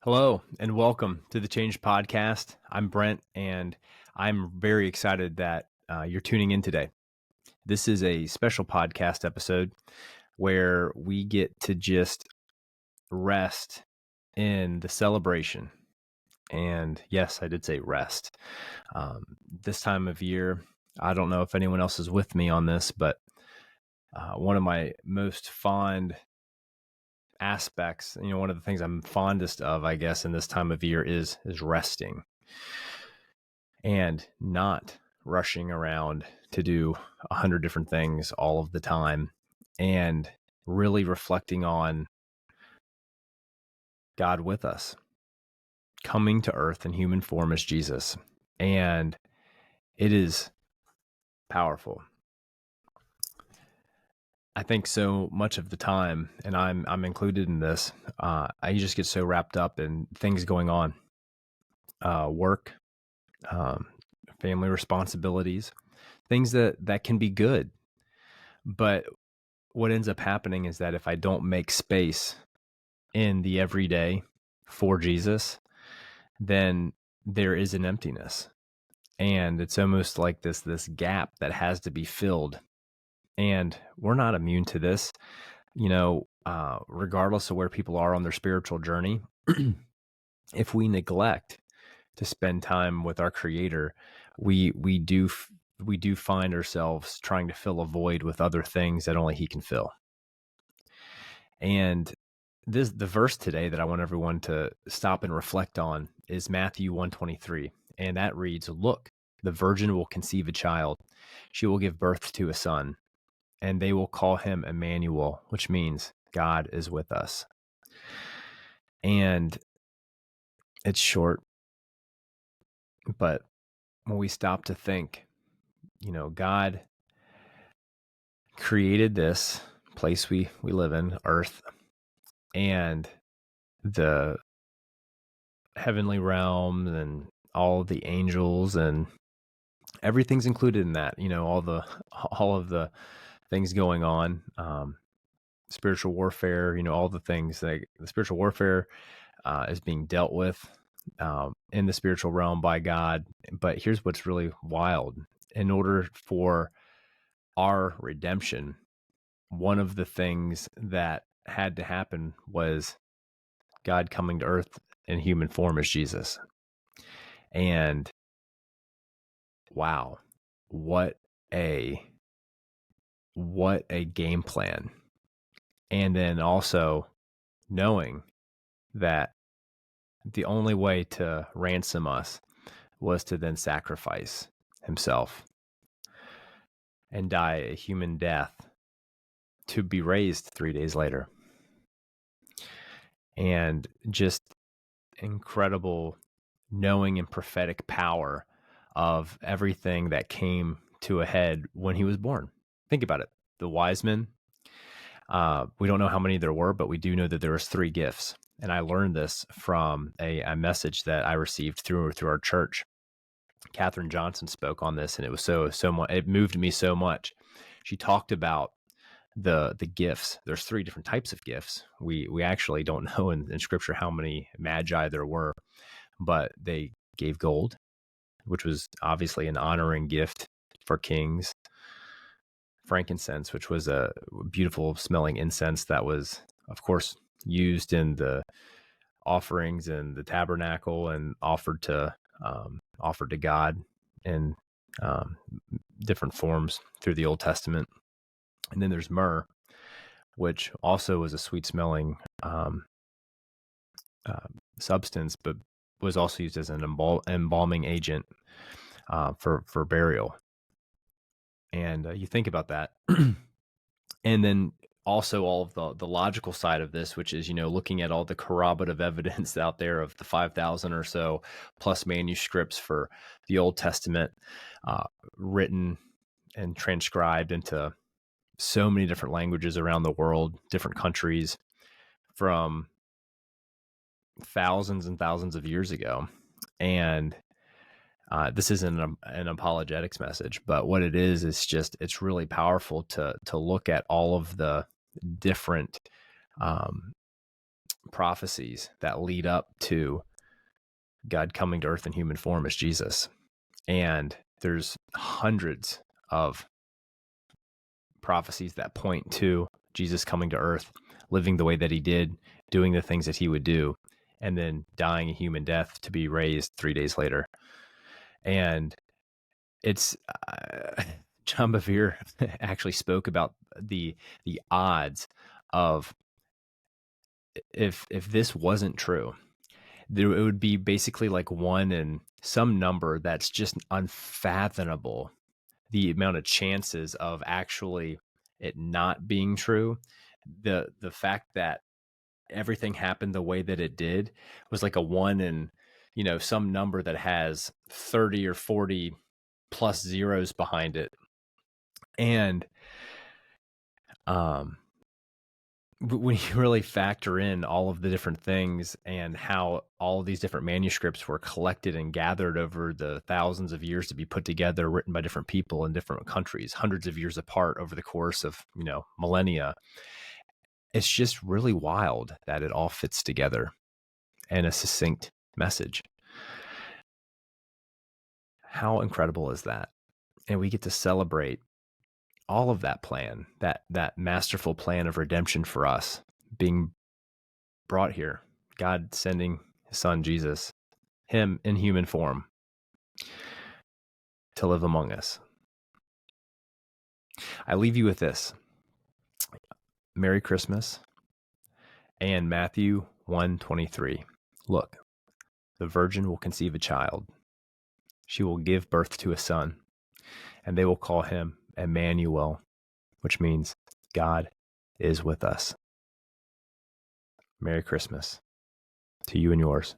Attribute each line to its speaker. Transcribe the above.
Speaker 1: Hello and welcome to the Change Podcast. I'm Brent, and I'm very excited that you're tuning in today. This is a special podcast episode where we get to just rest in the celebration. And yes, I did say rest. This time of year, I don't know if anyone else is with me on this, but one of my most fond aspects, one of the things I'm fondest of, I guess, in this time of year is resting and not rushing around to do 100 different things all of the time, and really reflecting on God with us, coming to earth in human form as Jesus. And it is powerful. I think so much of the time, and I'm included in this, I just get so wrapped up in things going on, work, family responsibilities, things that can be good. But what ends up happening is that if I don't make space in the everyday for Jesus, then there is an emptiness. And it's almost like this gap that has to be filled. And we're not immune to this, regardless of where people are on their spiritual journey. If we neglect to spend time with our Creator, we do find ourselves trying to fill a void with other things that only He can fill. And the verse today that I want everyone to stop and reflect on is Matthew 1:23, and that reads, "Look, the virgin will conceive a child; she will give birth to a son, and they will call him Emmanuel," which means God is with us. And it's short, but when we stop to think, God created this place we live in, Earth, and the heavenly realms and all of the angels, and everything's included in that, all of the things going on, spiritual warfare, all the things, like the spiritual warfare is being dealt with in the spiritual realm by God. But here's what's really wild. In order for our redemption, one of the things that had to happen was God coming to earth in human form as Jesus. And wow, what a game plan. And then also knowing that the only way to ransom us was to then sacrifice himself and die a human death to be raised 3 days later. And just incredible knowing and prophetic power of everything that came to a head when he was born. Think about it. The wise men, we don't know how many there were, but we do know that there was 3 gifts. And I learned this from a message that I received through our church. Katherine Johnson spoke on this, and it was so much. It moved me so much. She talked about the gifts. There's 3 different types of gifts. We actually don't know in Scripture how many magi there were, but they gave gold, which was obviously an honoring gift for kings. Frankincense, which was a beautiful smelling incense that was, of course, used in the offerings in the tabernacle and offered to God in different forms through the Old Testament. And then there's myrrh, which also was a sweet smelling substance, but was also used as an embalming agent for burial. And you think about that. And then also all of the logical side of this, which is, looking at all the corroborative evidence out there of the 5,000 or so plus manuscripts for the Old Testament, written and transcribed into so many different languages around the world, different countries, from thousands and thousands of years ago. And this isn't an apologetics message, but what it is just, it's really powerful to look at all of the different prophecies that lead up to God coming to earth in human form as Jesus. And there's hundreds of prophecies that point to Jesus coming to earth, living the way that he did, doing the things that he would do, and then dying a human death to be raised 3 days later. And it's John Bevere actually spoke about the odds of if this wasn't true, it would be basically like one in some number that's just unfathomable. The amount of chances of actually it not being true, the fact that everything happened the way that it did was like a one in, some number that has 30 or 40 plus zeros behind it. And when you really factor in all of the different things and how all of these different manuscripts were collected and gathered over the thousands of years to be put together, written by different people in different countries, hundreds of years apart over the course of, millennia, it's just really wild that it all fits together in a succinct message. How incredible is that? And we get to celebrate all of that plan, that masterful plan of redemption for us being brought here, God sending his son Jesus, him in human form, to live among us. I leave you with this. Merry Christmas and Matthew 1:23. Look, the virgin will conceive a child. She will give birth to a son, and they will call him Emmanuel, which means God is with us. Merry Christmas to you and yours.